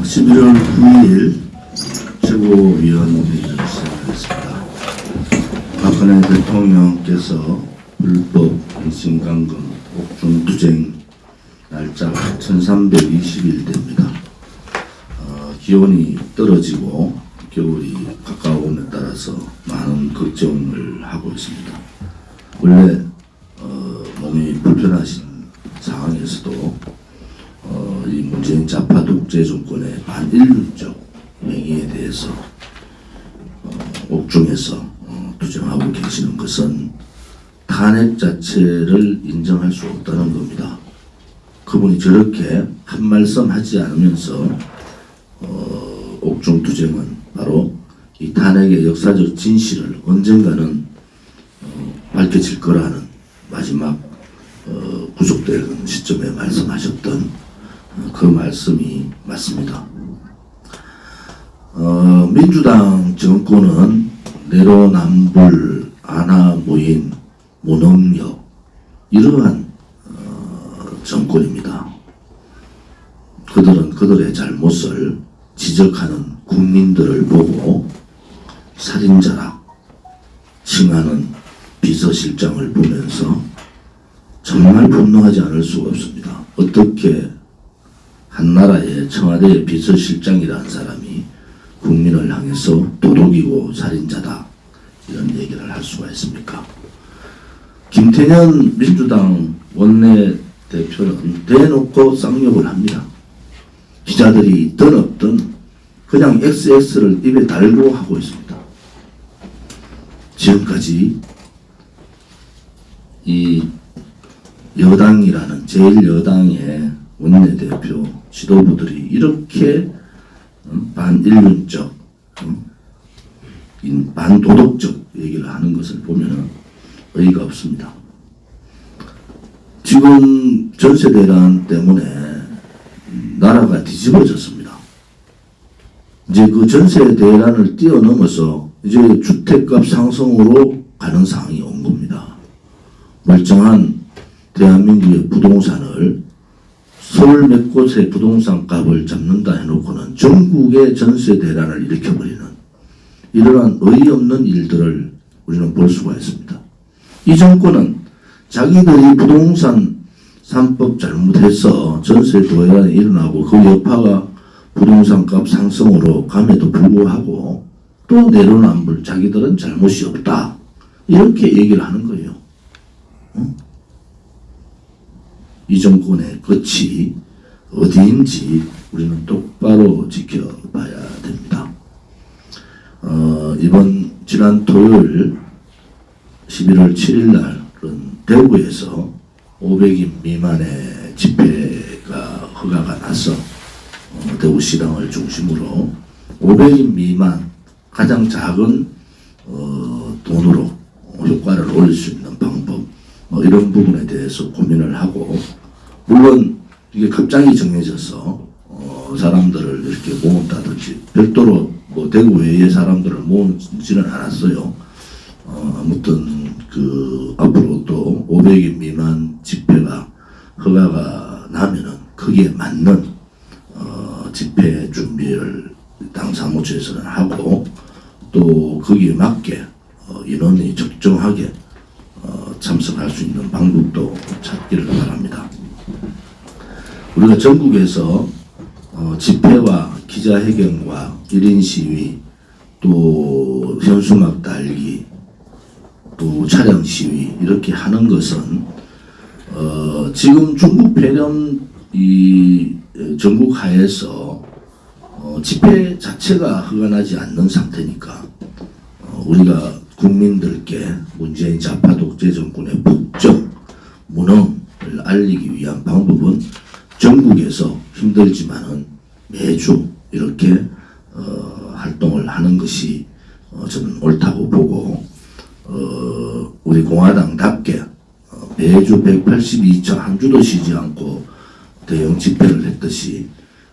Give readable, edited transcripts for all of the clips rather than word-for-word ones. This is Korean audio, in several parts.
11월 9일 최고위원회의를 시작하겠습니다. 박근혜 대통령께서 불법 인신감금 옥중투쟁 날짜가 1320일 됩니다. 기온이 떨어지고 겨울이 가까움에 따라서 많은 걱정을 하고 있습니다. 원래 몸이 불편하신 상황에서도 이 문재인 좌파 독재 정권의 반인륜적 행위에 대해서 옥중에서 투쟁하고 계시는 것은 탄핵 자체를 인정할 수 없다는 겁니다. 그분이 저렇게 한 말씀 하지 않으면서 옥중 투쟁은 바로 이 탄핵의 역사적 진실을 언젠가는 밝혀질 거라는 마지막 구속되는 시점에 말씀하셨던 그 말씀이 맞습니다. 민주당 정권은 내로남불, 안하무인, 무능력 이러한 정권입니다. 그들은 그들의 잘못을 지적하는 국민들을 보고 살인자라 칭하는 비서실장을 보면서 정말 분노하지 않을 수가 없습니다. 어떻게 한 나라의 청와대 비서실장이라는 사람이 국민을 향해서 도둑이고 살인자다 이런 얘기를 할 수가 있습니까? 김태년 민주당 원내대표는 대놓고 쌍욕을 합니다. 기자들이 있든 없든 그냥 XX를 입에 달고 하고 있습니다. 지금까지 이 여당이라는 제1여당의 원내대표 지도부들이 이렇게 반인륜적, 반도덕적 얘기를 하는 것을 보면 의의가 없습니다. 지금 전세대란 때문에 나라가 뒤집어졌습니다. 이제 그 전세대란을 뛰어넘어서 이제 주택값 상승으로 가는 상황이 온 겁니다. 멀쩡한 대한민국의 부동산을 서울 몇 곳의 부동산 값을 잡는다 해놓고는 전국의 전세 대란을 일으켜버리는 이러한 어이없는 일들을 우리는 볼 수가 있습니다. 이 정권은 자기들이 부동산 3법 잘못해서 전세 대란이 일어나고 그 여파가 부동산 값 상승으로 감에도 불구하고 또 내로남불 자기들은 잘못이 없다 이렇게 얘기를 하는 거예요. 이 정권의 끝이 어디인지 우리는 똑바로 지켜봐야 됩니다. 지난 토요일 11월 7일 날은 대구에서 500인 미만의 집회가 허가가 나서 대구시당을 중심으로 500인 미만 가장 작은 돈으로 효과를 올릴 수 있는 방법 이런 부분에 대해서 고민을 하고 물론 이게 갑자기 정해져서 사람들을 이렇게 모은다든지 별도로 뭐 대구 외의 사람들을 모으지는 않았어요. 아무튼 앞으로 또 500인 미만 집회가 허가가 나면은 거기에 맞는 집회 준비를 당 사무처에서는 하고 또 거기에 맞게 인원이 적정하게 참석할 수 있는 방법도 찾기를 바랍니다. 우리가 전국에서 집회와 기자회견과 1인 시위 또 현수막 달기 또 차량 시위 이렇게 하는 것은 지금 중국 폐렴 이 전국 하에서 집회 자체가 허가나지 않는 상태니까 우리가 국민들께 문재인 좌파 독재 정권의 폭정, 무능을 알리기 위한 방법은 전국에서 힘들지만은 매주 이렇게 활동을 하는 것이 저는 옳다고 보고 우리 공화당답게 매주 182차 한 주도 쉬지 않고 대형 집회를 했듯이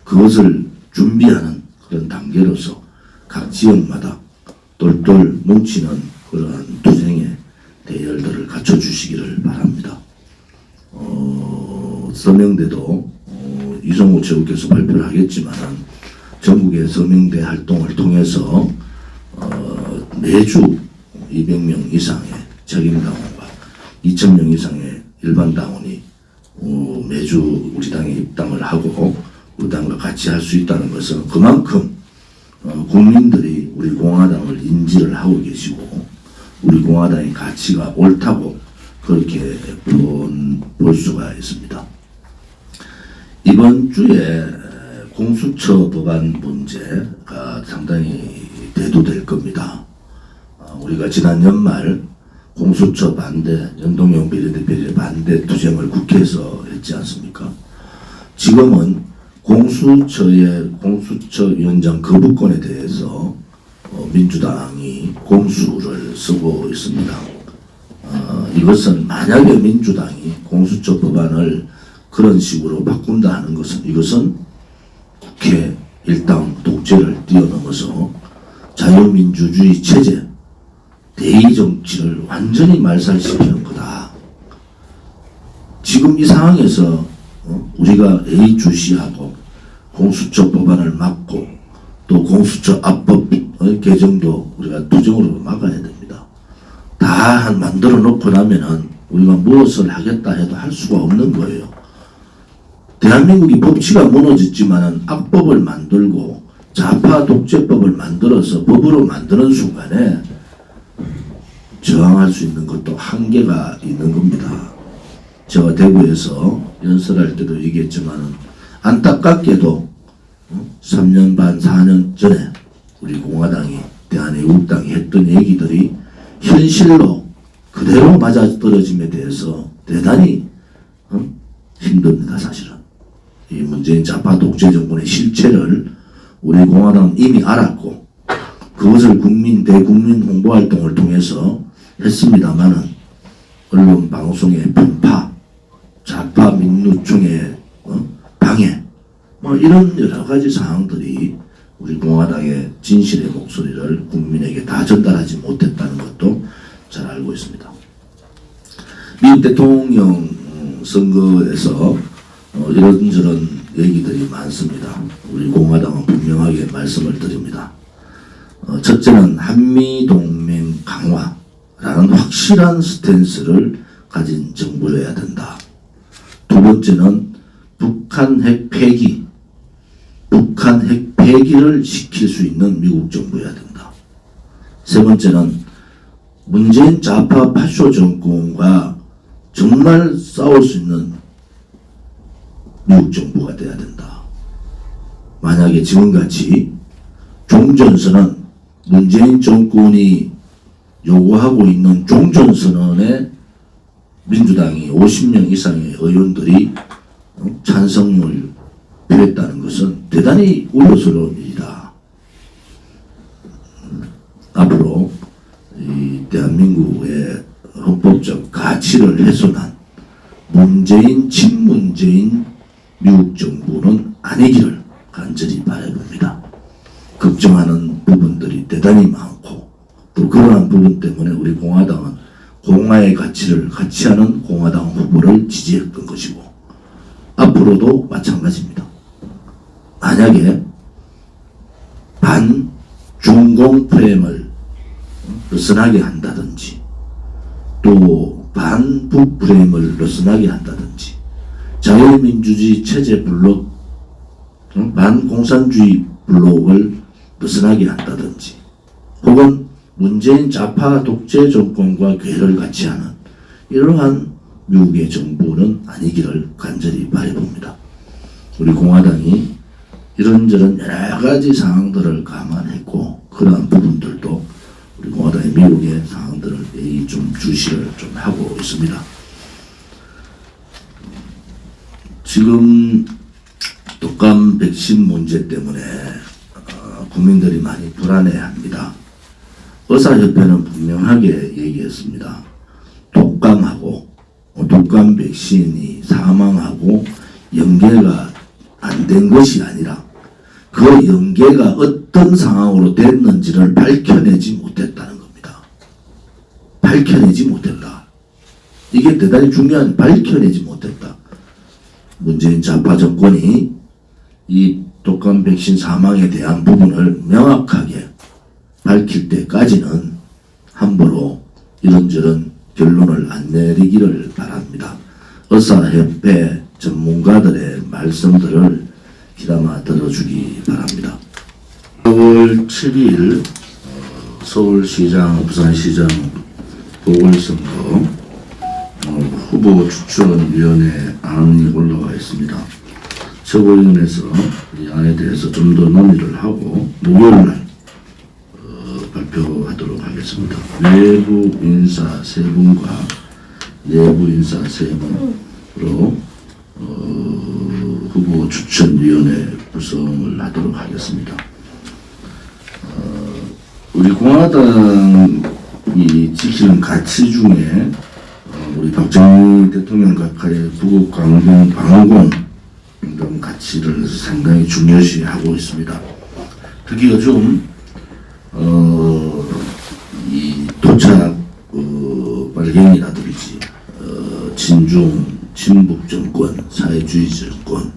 그것을 준비하는 그런 단계로서 각 지역마다 똘똘 뭉치는 그러한 투쟁의 대열들을 갖춰주시기를 바랍니다. 서명대도 이성우 최고께서 발표를 하겠지만 전국의 서명대 활동을 통해서 매주 200명 이상의 책임당원과 2,000명 이상의 일반 당원이 매주 우리 당에 입당을 하고 우리 당과 같이 할 수 있다는 것은 그만큼 국민들이 우리 공화당을 인지를 하고 계시고 우리 공화당의 가치가 옳다고 그렇게 볼 수가 있습니다. 이번 주에 공수처 법안 문제가 상당히 대두될 겁니다. 우리가 지난 연말 공수처 반대, 연동형 비례대표제 반대 투쟁을 국회에서 했지 않습니까? 지금은 공수처위원장 거부권에 대해서 민주당이 공수를 쓰고 있습니다. 이것은 만약에 민주당이 공수처 법안을 그런 식으로 바꾼다 하는 것은 이것은 국회 일당 독재를 뛰어넘어서 자유민주주의 체제, 대의 정치를 완전히 말살시키는 거다. 지금 이 상황에서 우리가 예의주시하고 공수처 법안을 막고 또 공수처 합법 개정도 우리가 투쟁으로 막아야 됩니다. 다 만들어 놓고 나면은 우리가 무엇을 하겠다 해도 할 수가 없는 거예요. 대한민국이 법치가 무너졌지만은 악법을 만들고 좌파 독재법을 만들어서 법으로 만드는 순간에 저항할 수 있는 것도 한계가 있는 겁니다. 제가 대구에서 연설할 때도 얘기했지만은 안타깝게도 3년 반, 4년 전에 우리 공화당이 대한애국당이 했던 얘기들이 현실로 그대로 맞아떨어짐에 대해서 대단히 힘듭니다. 사실은 이 문재인 좌파 독재 정권의 실체를 우리 공화당은 이미 알았고 그것을 대국민 홍보활동을 통해서 했습니다마는 언론 방송의 편파, 좌파 민노총의 방해, 이런 여러 가지 사항들이 우리 공화당의 진실의 목소리를 국민에게 다 전달하지 못했다는 것도 잘 알고 있습니다. 미국 대통령 선거에서 이런저런 얘기들이 많습니다. 우리 공화당은 분명하게 말씀을 드립니다. 첫째는 한미동맹 강화라는 확실한 스탠스를 가진 정부여야 된다. 두 번째는 북한 핵 폐기를 시킬 수 있는 미국 정부여야 된다. 세 번째는 문재인 좌파 파쇼 정권과 정말 싸울 수 있는 미국 정부가 돼야 된다. 만약에 지금같이 종전선언, 문재인 정권이 요구하고 있는 종전선언에 민주당이 50명 이상의 의원들이 찬성을 표했다는 것은 대단히 우려스러운 일이다. 앞으로 이 대한민국의 헌법적 가치를 훼손한 친문재인 미국 정부는 아니기를 간절히 바라봅니다. 걱정하는 부분들이 대단히 많고 또 그러한 부분 때문에 우리 공화당은 공화의 가치를 같이 하는 공화당 후보를 지지했던 것이고 앞으로도 마찬가지입니다. 만약에 반중공 프레임을 느슨하게 한다든지 또 반북 프레임을 느슨하게 한다든지 자유민주주의 체제 블록 반공산주의 블록을 느슨하게 한다든지 혹은 문재인 좌파 독재 정권과 궤를 같이 하는 이러한 미국의 정부는 아니기를 간절히 바라봅니다. 우리 공화당이 이런저런 여러 가지 상황들을 감안했고 그러한 부분들도 우리 공화당의 미국의 상황들을 좀 주시를 좀 하고 있습니다. 지금 독감 백신 문제 때문에 국민들이 많이 불안해합니다. 의사협회는 분명하게 얘기했습니다. 독감 백신이 사망하고 연계가 안 된 것이 아니라 그 연계가 어떤 상황으로 됐는지를 밝혀내지 못했다는 겁니다. 밝혀내지 못했다. 이게 대단히 중요한 밝혀내지 못했다. 문재인 좌파 정권이 이 독감 백신 사망에 대한 부분을 명확하게 밝힐 때까지는 함부로 이런저런 결론을 안 내리기를 바랍니다. 의사협회 전문가들의 말씀들을 귀담아 들어주기 바랍니다. 4월 7일 서울시장, 부산시장 보궐선거 후보 추천위원회 안이 올라와 있습니다. 최고위원회에서 이 안에 대해서 좀 더 논의를 하고 목요일날 발표하도록 하겠습니다. 외부 인사 3분과 내부 인사 3분으로 후보 추천위원회 구성을 하도록 하겠습니다. 우리 공화당이 지키는 가치 중에 우리 박정희 대통령 각하의 부국 강경 방어공 이런 가치를 상당히 중요시하고 있습니다. 특히 요즘 이 토착 빨갱이라든지 친중 친북 정권, 사회주의 정권,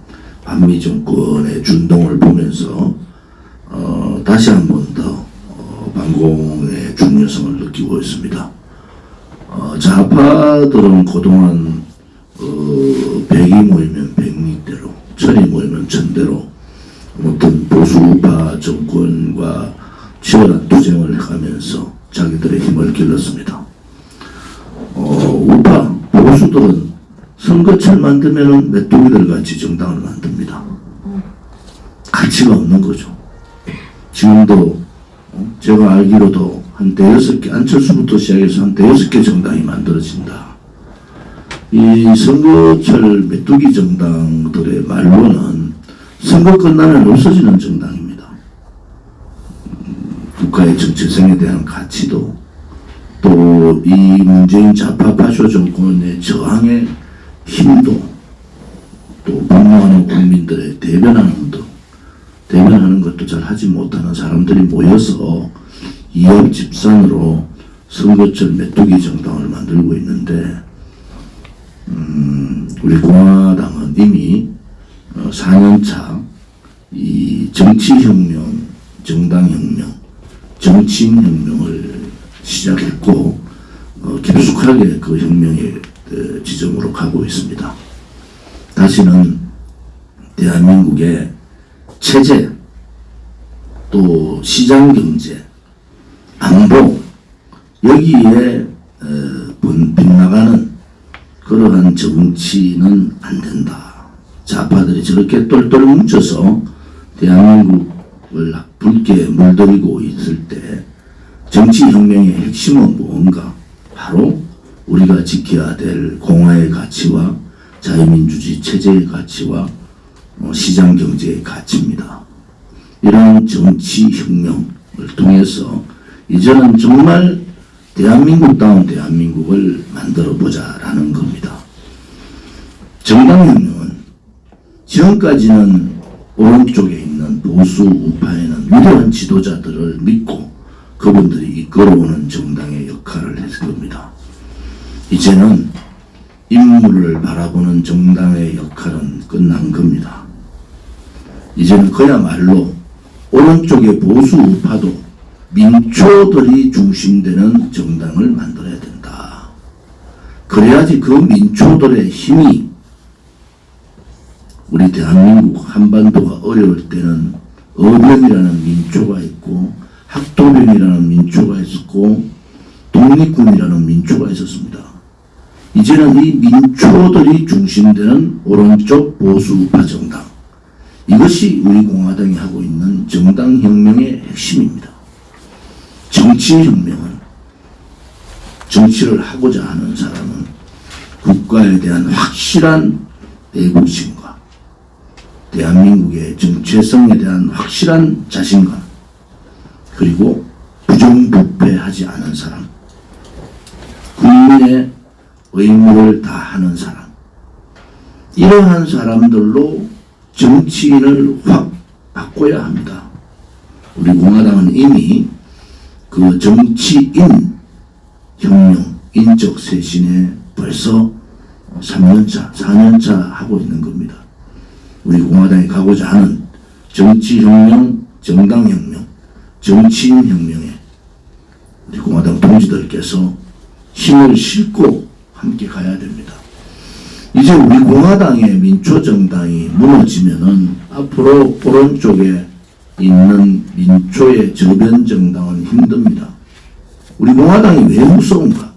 반미 정권의 준동을 보면서 다시 한 번 더 방공의 중요성을 느끼고 있습니다. 좌파들은 그동안 100이 모이면 100리대로, 1000이 모이면 1000대로 어떤 보수파 정권과 치열한 투쟁을 해가면서 자기들의 힘을 길렀습니다. 우파 보수들은 선거철 만들면은 메뚜기들 같이 정당을 만듭니다. 가치가 없는 거죠. 지금도 제가 알기로도 한 5개, 안철수부터 시작해서 한 5개 정당이 만들어진다. 이 선거철 메뚜기 정당들의 말로는 선거 끝나면 없어지는 정당입니다. 국가의 정체성에 대한 가치도 또 이 문재인 좌파 파쇼 정권의 저항의 힘도 또 분노하는 국민들의 대변하는 것도 잘 하지 못하는 사람들이 모여서 이합 집산으로 선거철 메뚜기 정당을 만들고 있는데 우리 공화당은 이미 4년차 이 정치혁명, 정당혁명, 정치인혁명을 시작했고 깊숙하게 그 혁명의 지점으로 가고 있습니다. 다시는 대한민국의 체제, 또 시장경제, 안보 여기에 빗나가는 그러한 정치는 안 된다. 좌파들이 저렇게 똘똘 뭉쳐서 대한민국을 붉게 물들이고 있을 때 정치혁명의 핵심은 무언가? 바로 우리가 지켜야 될 공화의 가치와 자유민주주의 체제의 가치와 시장경제의 가치입니다. 이런 정치혁명을 통해서 이제는 정말 대한민국다운 대한민국을 만들어보자라는 겁니다. 정당혁명은 지금까지는 오른쪽에 있는 보수 우파에는 위대한 지도자들을 믿고 그분들이 이끌어오는 정당의 역할을 했을 겁니다. 이제는 인물을 바라보는 정당의 역할은 끝난 겁니다. 이제는 그야말로 오른쪽의 보수 우파도 민초들이 중심되는 정당을 만들어야 된다. 그래야지 그 민초들의 힘이 우리 대한민국 한반도가 어려울 때는 어병이라는 민초가 있고 학도병이라는 민초가 있었고 독립군이라는 민초가 있었습니다. 이제는 이 민초들이 중심되는 오른쪽 보수우파 정당, 이것이 우리 공화당이 하고 있는 정당혁명의 핵심입니다. 정치혁명은 정치를 하고자 하는 사람은 국가에 대한 확실한 애국심과 대한민국의 정체성에 대한 확실한 자신감, 그리고 부정부패하지 않은 사람, 국민의 의무를 다하는 사람, 이러한 사람들로 정치인을 확 바꿔야 합니다. 우리 공화당은 이미 그 정치인 혁명, 인적 쇄신에 벌써 3년차, 4년차 하고 있는 겁니다. 우리 공화당이 가고자 하는 정치혁명, 정당혁명, 정치인혁명에 우리 공화당 동지들께서 힘을 싣고 함께 가야 됩니다. 이제 우리 공화당의 민초정당이 무너지면은 앞으로 오른쪽에 있는 민초의 저변정당은 힘듭니다. 우리 공화당이 왜 무서운가?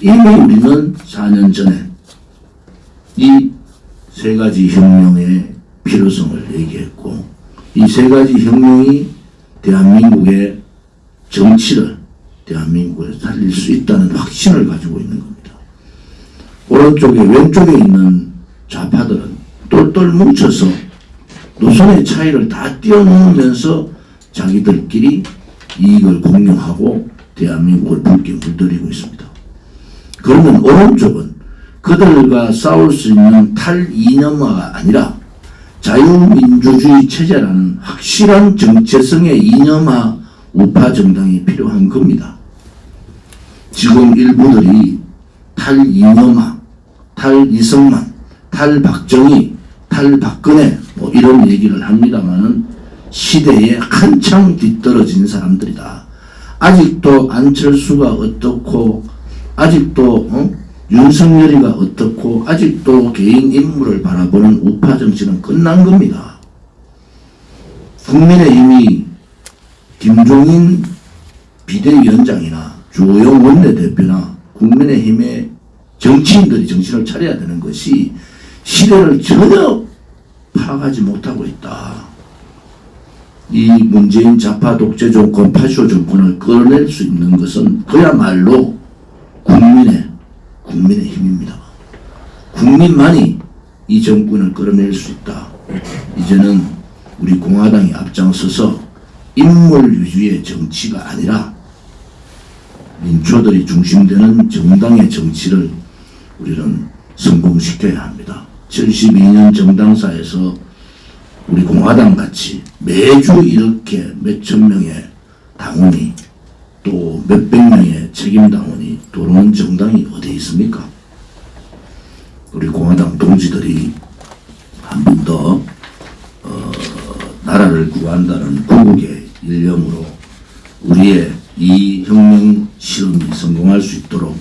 이미 우리는 4년 전에 이 세 가지 혁명의 필요성을 얘기했고, 이 세 가지 혁명이 대한민국의 정치를 대한민국에 살릴 수 있다는 확신을 가지고 있는 겁니다. 오른쪽에 왼쪽에 있는 좌파들은 똘똘 뭉쳐서 노선의 차이를 다 뛰어넘으면서 자기들끼리 이익을 공유하고 대한민국을 붉게 물들이고 있습니다. 그러면 오른쪽은 그들과 싸울 수 있는 탈이념화가 아니라 자유민주주의 체제라는 확실한 정체성의 이념화 우파 정당이 필요한 겁니다. 지금 일부들이 탈이념화, 탈이승만, 탈박정희, 탈박근혜 뭐 이런 얘기를 합니다마는 시대에 한창 뒤떨어진 사람들이다. 아직도 안철수가 어떻고, 아직도 윤석열이가 어떻고, 아직도 개인 인물을 바라보는 우파 정치는 끝난 겁니다. 국민의힘이 김종인 비대위원장이나 주호영 원내대표나 국민의힘의 정치인들이 정신을 차려야 되는 것이 시대를 전혀 파악하지 못하고 있다. 이 문재인 좌파 독재 정권, 파쇼 정권을 끌어낼 수 있는 것은 그야말로 국민의 힘입니다. 국민만이 이 정권을 끌어낼 수 있다. 이제는 우리 공화당이 앞장서서 인물 위주의 정치가 아니라 민초들이 중심되는 정당의 정치를 우리는 성공시켜야 합니다. 72년 정당사에서 우리 공화당 같이 매주 이렇게 몇천 명의 당원이 또 몇백 명의 책임당원이 들어온 정당이 어디 있습니까? 우리 공화당 동지들이 한 번 더 나라를 구한다는 구국의 일념으로 우리의 이 혁명 실험이 성공할 수 있도록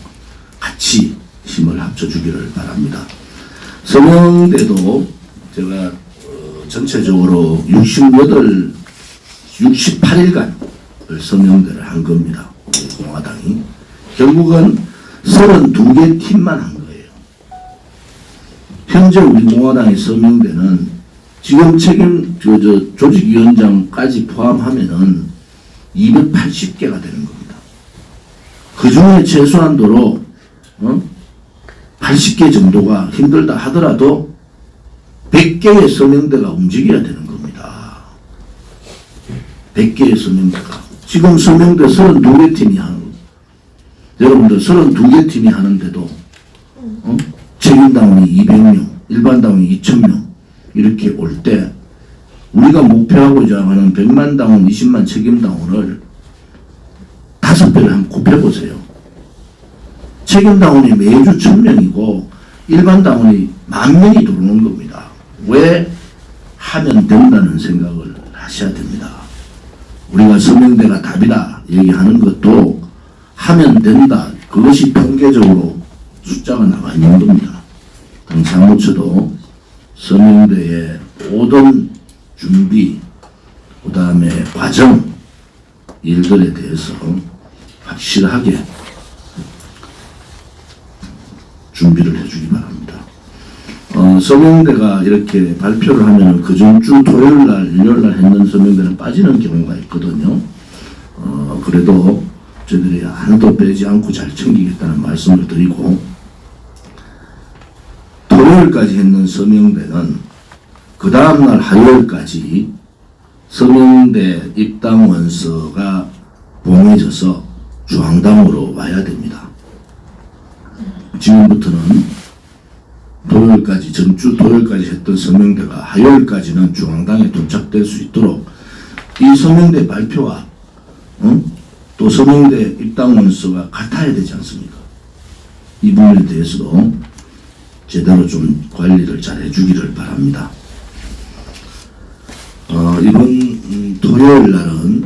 같이 힘을 합쳐주기를 바랍니다. 서명대도 제가 전체적으로 68일간 서명대를 한 겁니다. 우리 공화당이. 결국은 32개 팀만 한 거예요. 현재 우리 공화당의 서명대는 지금 조직위원장까지 포함하면은 280개가 되는 겁니다. 그 중에 최소한도로 80개 정도가 힘들다 하더라도 100개의 서명대가 움직여야 되는 겁니다. 100개의 서명대가. 지금 서명대 32개 팀이 하는 겁니다. 여러분들 32개 팀이 하는데도 책임당원이 200명, 일반당원이 2000명 이렇게 올 때 우리가 목표하고자 하는 100만 당원, 20만 책임당원을 5배를 한번 곱해보세요. 책임당원이 매주 1000명이고 일반당원이 10,000명이 들어오는 겁니다. 왜 하면 된다는 생각을 하셔야 됩니다. 우리가 서명대가 답이다 얘기하는 것도 하면 된다. 그것이 통계적으로 숫자가 나와 있는 겁니다. 당 사무처도 서명대의 모든 준비, 그 다음에 과정, 일들에 대해서 확실하게 준비를 해주기 바랍니다. 서명대가 이렇게 발표를 하면 그전 주 토요일날, 일요일날 했는 서명대는 빠지는 경우가 있거든요. 그래도 저희들이 하나도 빼지 않고 잘 챙기겠다는 말씀을 드리고, 토요일까지 했는 서명대는 그 다음날 화요일까지 서명대 입당 원서가 봉해져서 중앙당으로 와야 됩니다. 지금부터는 토요일까지, 전주 토요일까지 했던 서명대가 화요일까지는 중앙당에 도착될 수 있도록 이 서명대 발표와 또 서명대 입당 원서가 같아야 되지 않습니까? 이 부분에 대해서도 제대로 좀 관리를 잘 해주기를 바랍니다. 이번 토요일 날은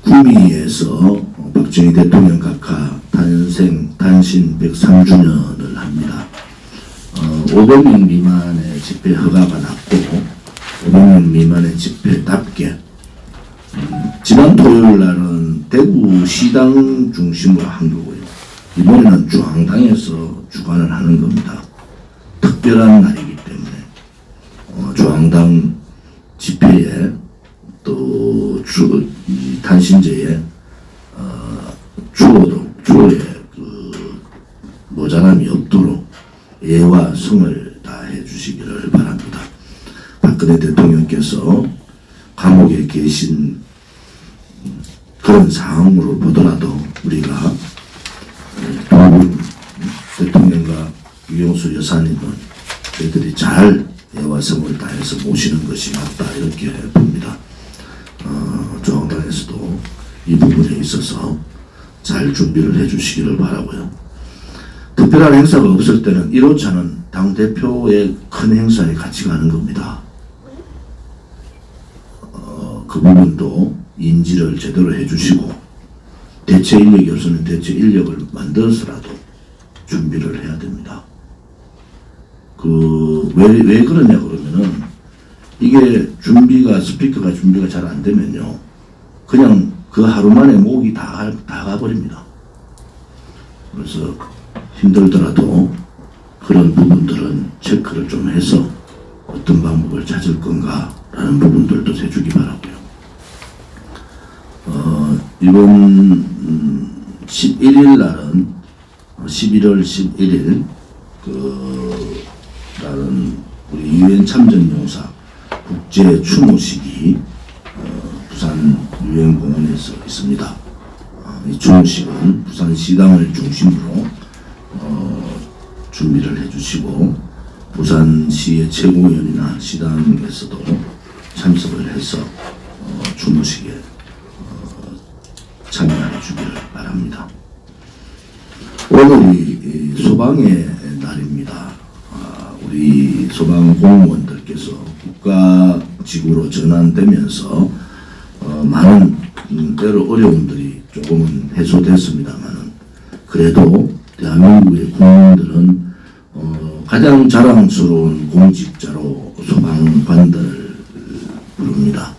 구미에서 박정희 대통령 각하 탄신 103주년을 합니다. 500명 미만의 집회 허가가 났고 500명 미만의 집회답게 지난 토요일 날은 대구 시당 중심으로 한 거고요. 이번에는 중앙당에서 주관을 하는 겁니다. 특별한 날이기 때문에 중앙당 집회에 또 탄신제에 주어의 모자람이 없도록 예와 성을 다해 주시기를 바랍니다. 박근혜 대통령께서 감옥에 계신 그런 상황으로 보더라도 우리가 두 분 대통령과 유영수 여사님은 저희들이 잘 예와 성을 다해서 모시는 것이 맞다 이렇게 봅니다. 중앙당에서도 이 부분에 있어서 잘 준비를 해주시기를 바라고요. 특별한 행사가 없을 때는 1호차는 당대표의 큰 행사에 같이 가는 겁니다. 그 부분도 인지를 제대로 해주시고 대체 인력이 없으면 대체 인력을 만들어서라도 준비를 해야 됩니다. 왜 그러냐 그러면은 이게 스피커가 준비가 잘 안 되면요. 그냥 그 하루 만에 목이 다 가버립니다. 그래서 힘들더라도 그런 부분들은 체크를 좀 해서 어떤 방법을 찾을 건가라는 부분들도 해주기 바라고요. 이번 11일 날은 11월 11일 날은 우리 유엔 참전용사 국제 추모식이 부산 유엔공원에서 있습니다. 이 추모식은 부산 시당을 중심으로 준비를 해주시고 부산시의 최고위원이나 시당에서도 참석을 해서 추모식에 참여해 주기를 바랍니다. 오늘이 소방의 날입니다. 우리 소방 공무원들께서 국가직으로 전환되면서 많은 때로 어려움들이 조금은 해소됐습니다만 그래도 대한민국의 국민들은 가장 자랑스러운 공직자로 소방관들을 부릅니다.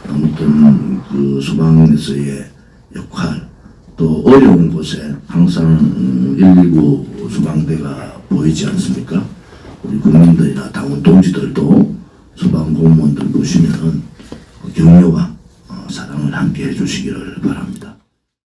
아무튼 그 소방에서의 역할 또 어려운 곳에 항상 119 소방대가 보이지 않습니까? 우리 국민들이나 당원 동지들도 소방 공무원들 보시면은 격려와 사랑을 함께 해주시기를 바랍니다.